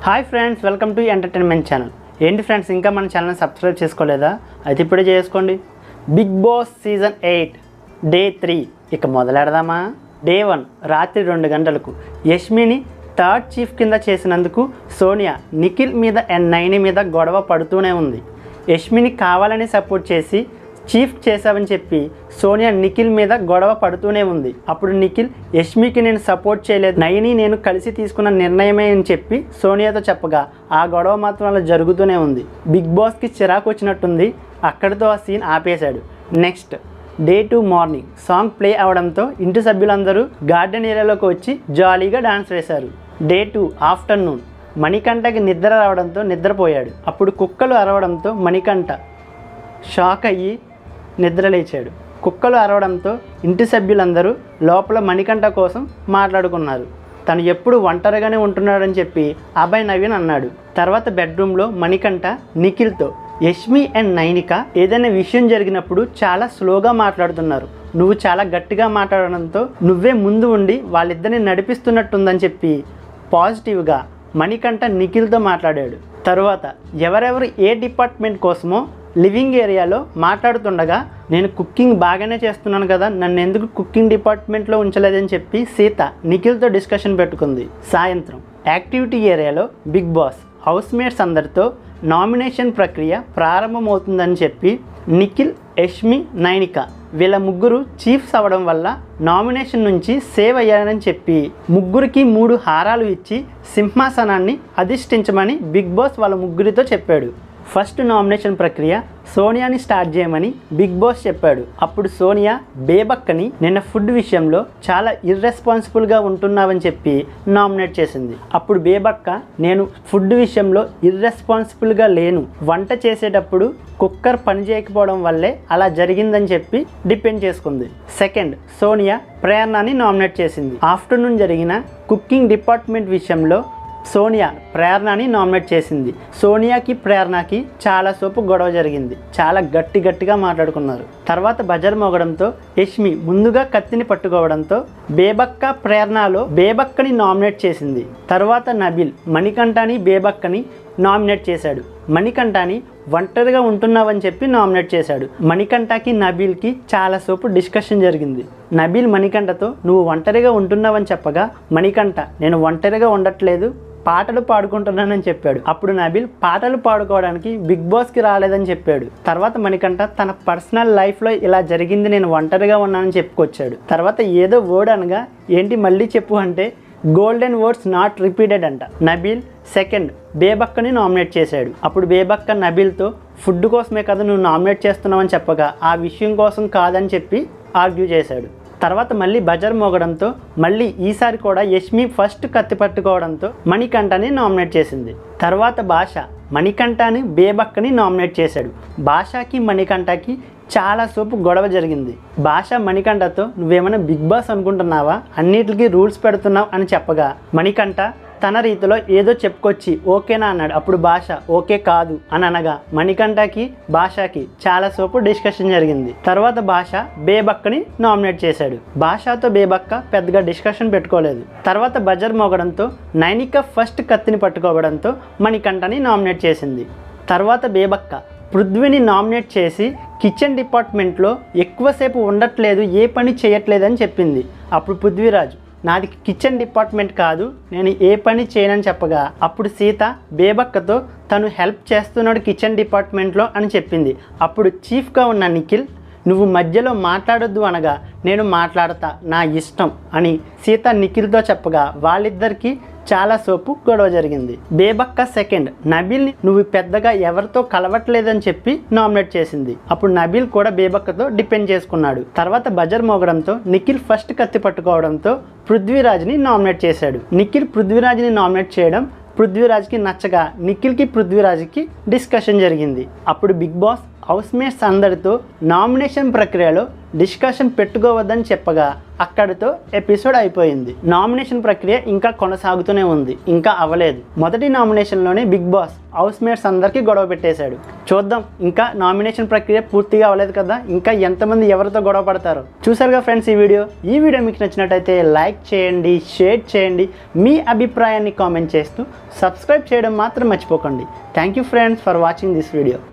Hi friends, welcome to entertainment channel. ఏంటి friends, ఇంకా మన ఛానల్ని సబ్స్క్రైబ్ చేసుకోలేదా? అయితే ఇప్పుడే చేసుకోండి. బిగ్ బాస్ సీజన్ 8 డే 3 ఇక మొదలెడదామా? డే 1 రాత్రి 2 గంటలకు యష్మిని థర్డ్ చీఫ్ కింద చేసినందుకు సోనియా నిఖిల్ మీద అండ్ నైని మీద గొడవ పడుతూనే ఉంది. యష్మిని కావాలని సపోర్ట్ చేసి చీఫ్ చేశావని చెప్పి సోనియా నిఖిల్ మీద గొడవ పడుతూనే ఉంది. అప్పుడు నిఖిల్ యష్మికి నేను సపోర్ట్ చేయలేదు, నైని నేను కలిసి తీసుకున్న నిర్ణయమే అని చెప్పి సోనియాతో చెప్పగా ఆ గొడవ మాత్రం అలా జరుగుతూనే ఉంది. బిగ్ బాస్కి చిరాకు వచ్చినట్టుంది, అక్కడితో ఆ సీన్ ఆపేశాడు. Next day 2 morning song play అవడంతో ఇంటి సభ్యులందరూ గార్డెన్ ఏరియాలోకి వచ్చి జాలీగా డాన్స్ వేశారు. డే 2 ఆఫ్టర్నూన్ మణికంఠకి నిద్ర రావడంతో నిద్రపోయాడు. అప్పుడు కుక్కలు అరవడంతో మణికంఠ షాక్ అయ్యి నిద్ర లేచాడు. కుక్కలు అరవడంతో ఇంటి సభ్యులందరూ లోపల మణికంఠ కోసం మాట్లాడుకున్నారు. తను ఎప్పుడు ఒంటరిగానే ఉంటున్నాడని చెప్పి అభయ్ నవీన్ అన్నాడు. తర్వాత బెడ్రూమ్లో మణికంఠ నిఖిల్తో యష్మి అండ్ నైనిక ఏదైనా విషయం జరిగినప్పుడు చాలా స్లోగా మాట్లాడుతున్నారు, నువ్వు చాలా గట్టిగా మాట్లాడడంతో నువ్వే ముందు ఉండి వాళ్ళిద్దరిని నడిపిస్తున్నట్టుందని చెప్పి పాజిటివ్గా మణికంఠ నిఖిల్తో మాట్లాడాడు. తరువాత ఎవరెవరు ఏ డిపార్ట్మెంట్ కోసమో లివింగ్ ఏరియాలో మాట్లాడుతుండగా నేను కుకింగ్ బాగానే చేస్తున్నాను కదా, నన్ను ఎందుకు కుకింగ్ డిపార్ట్మెంట్లో ఉంచలేదని చెప్పి సీత నిఖిల్తో డిస్కషన్ పెట్టుకుంది. సాయంత్రం యాక్టివిటీ ఏరియాలో బిగ్ బాస్ హౌస్మేట్స్ అందరితో నామినేషన్ ప్రక్రియ ప్రారంభమవుతుందని చెప్పి నిఖిల్, యష్మి, నైనిక వీళ్ళ ముగ్గురు చీఫ్స్ అవ్వడం వల్ల నామినేషన్ నుంచి సేవ్ అయ్యారని చెప్పి ముగ్గురికి 3 హారాలు ఇచ్చి సింహాసనాన్ని అధిష్ఠించమని బిగ్ బాస్ వాళ్ళ ముగ్గురితో చెప్పాడు. ఫస్ట్ నామినేషన్ ప్రక్రియ సోనియాని స్టార్ట్ చేయమని బిగ్ బాస్ చెప్పాడు. అప్పుడు సోనియా బేబక్కని నిన్న ఫుడ్ విషయంలో చాలా ఇర్రెస్పాన్సిబుల్గా ఉంటున్నావని చెప్పి నామినేట్ చేసింది. అప్పుడు బేబక్క నేను ఫుడ్ విషయంలో ఇర్రెస్పాన్సిబుల్గా లేను, వంట చేసేటప్పుడు కుక్కర్ పని చేయకపోవడం వల్లే అలా జరిగిందని చెప్పి డిపెండ్ చేసుకుంది. సెకండ్ సోనియా ప్రేరణని నామినేట్ చేసింది. ఆఫ్టర్నూన్ జరిగిన కుకింగ్ డిపార్ట్మెంట్ విషయంలో సోనియా ప్రేరణని నామినేట్ చేసింది. సోనియాకి ప్రేరణకి చాలా సేపు గొడవ జరిగింది, చాలా గట్టిగా మాట్లాడుకున్నారు. తర్వాత బజర్ మోగడంతో యష్మి ముందుగా కత్తిని పట్టుకోవడంతో బేబక్క ప్రేరణలో బేబక్కని నామినేట్ చేసింది. తర్వాత నబిల్ మణికంఠని బేబక్కని నామినేట్ చేశాడు. మణికంఠని ఒంటరిగా ఉంటున్నావని చెప్పి నామినేట్ చేశాడు. మణికంఠకి నబిల్కి చాలా సేపు డిస్కషన్ జరిగింది. నబిల్ మణికంఠతో నువ్వు ఒంటరిగా ఉంటున్నావని చెప్పగా మణికంఠ నేను ఒంటరిగా ఉండట్లేదు, పాటలు పాడుకుంటున్నానని చెప్పాడు. అప్పుడు నబిల్ పాటలు పాడుకోవడానికి బిగ్ బాస్కి రాలేదని చెప్పాడు. తర్వాత మణికంఠ తన పర్సనల్ లైఫ్లో ఇలా జరిగింది, నేను ఒంటరిగా ఉన్నానని చెప్పుకొచ్చాడు. తర్వాత ఏదో వర్డ్ అనగా ఏంటి మళ్ళీ చెప్పు అంటే గోల్డెన్ వర్డ్స్ నాట్ రిపీటెడ్ అంట. నబిల్ సెకండ్ బేబక్కని నామినేట్ చేశాడు. అప్పుడు బేబక్క నబిల్తో ఫుడ్ కోసమే కదా నువ్వు నామినేట్ చేస్తున్నావని చెప్పగా ఆ విషయం కోసం కాదని చెప్పి ఆర్గ్యూ చేశాడు. తర్వాత మళ్ళీ బజర్ మోగడంతో మళ్ళీ ఈసారి కూడా యష్మి ఫస్ట్ కత్తి పట్టుకోవడంతో మణికంఠని నామినేట్ చేసింది. తర్వాత భాష మణికంఠని బేబక్కని నామినేట్ చేశాడు. భాషకి మణికంఠకి చాలా సేపు గొడవ జరిగింది. భాష మణికంఠతో నువ్వేమైనా బిగ్ బాస్ అనుకుంటున్నావా, అన్నిటికీ రూల్స్ పెడుతున్నావు అని చెప్పగా మణికంఠ తన రీతిలో ఏదో చెప్పుకొచ్చి ఓకేనా అన్నాడు. అప్పుడు భాష ఓకే కాదు అని అనగా మణికంఠకి భాషకి చాలా సేపు డిస్కషన్ జరిగింది. తర్వాత భాష బేబక్కని నామినేట్ చేశాడు. భాషతో బేబక్క పెద్దగా డిస్కషన్ పెట్టుకోలేదు. తర్వాత బజర్ మోగడంతో నైనిక ఫస్ట్ కత్తిని పట్టుకోవడంతో మణికంఠని నామినేట్ చేసింది. తర్వాత బేబక్క పృథ్వీని నామినేట్ చేసి కిచెన్ డిపార్ట్మెంట్లో ఎక్కువసేపు ఉండట్లేదు, ఏ పని చేయట్లేదని చెప్పింది. అప్పుడు పృథ్వీరాజ్ నాది కిచెన్ డిపార్ట్మెంట్ కాదు, నేను ఏ పని చేయనని చెప్పగా అప్పుడు సీత బేబక్కతో తను హెల్ప్ చేస్తున్నాడు కిచెన్ డిపార్ట్మెంట్లో అని చెప్పింది. అప్పుడు చీఫ్గా ఉన్న నిఖిల్ నువ్వు మధ్యలో మాట్లాడొద్దు అనగా నేను మాట్లాడతా, నా ఇష్టం అని సీత నిఖిల్తో చెప్పగా వాళ్ళిద్దరికీ చాలా సేపు గొడవ జరిగింది. బేబక్క సెకండ్ నబిల్ని నువ్వు పెద్దగా ఎవరితో కలవట్లేదని చెప్పి నామినేట్ చేసింది. అప్పుడు నబిల్ కూడా బేబక్కతో డిపెండ్ చేసుకున్నాడు. తర్వాత బజర్ మోగడంతో నిఖిల్ ఫస్ట్ కత్తి పట్టుకోవడంతో పృథ్వీరాజ్ని నామినేట్ చేశాడు. నిఖిల్ పృథ్వీరాజ్ని నామినేట్ చేయడం పృథ్వీరాజ్కి నచ్చగా నిఖిల్కి పృథ్వీరాజ్కి డిస్కషన్ జరిగింది. అప్పుడు బిగ్ బాస్ హౌస్మేట్స్ అందరితో నామినేషన్ ప్రక్రియలో డిస్కషన్ పెట్టుకోవద్దని చెప్పగా అక్కడితో ఎపిసోడ్ అయిపోయింది. నామినేషన్ ప్రక్రియ ఇంకా కొనసాగుతూనే ఉంది, ఇంకా అవ్వలేదు. మొదటి నామినేషన్లోనే బిగ్ బాస్ హౌస్మేట్స్ అందరికీ గొడవ పెట్టేశాడు. చూద్దాం, ఇంకా నామినేషన్ ప్రక్రియ పూర్తిగా అవ్వలేదు కదా, ఇంకా ఎంతమంది ఎవరితో గొడవ పడతారో. చూసారుగా ఫ్రెండ్స్ ఈ వీడియో మీకు నచ్చినట్టయితే లైక్ చేయండి, షేర్ చేయండి, మీ అభిప్రాయాన్ని కామెంట్ చేస్తూ సబ్స్క్రైబ్ చేయడం మాత్రం మర్చిపోకండి. Thank you friends for watching this video.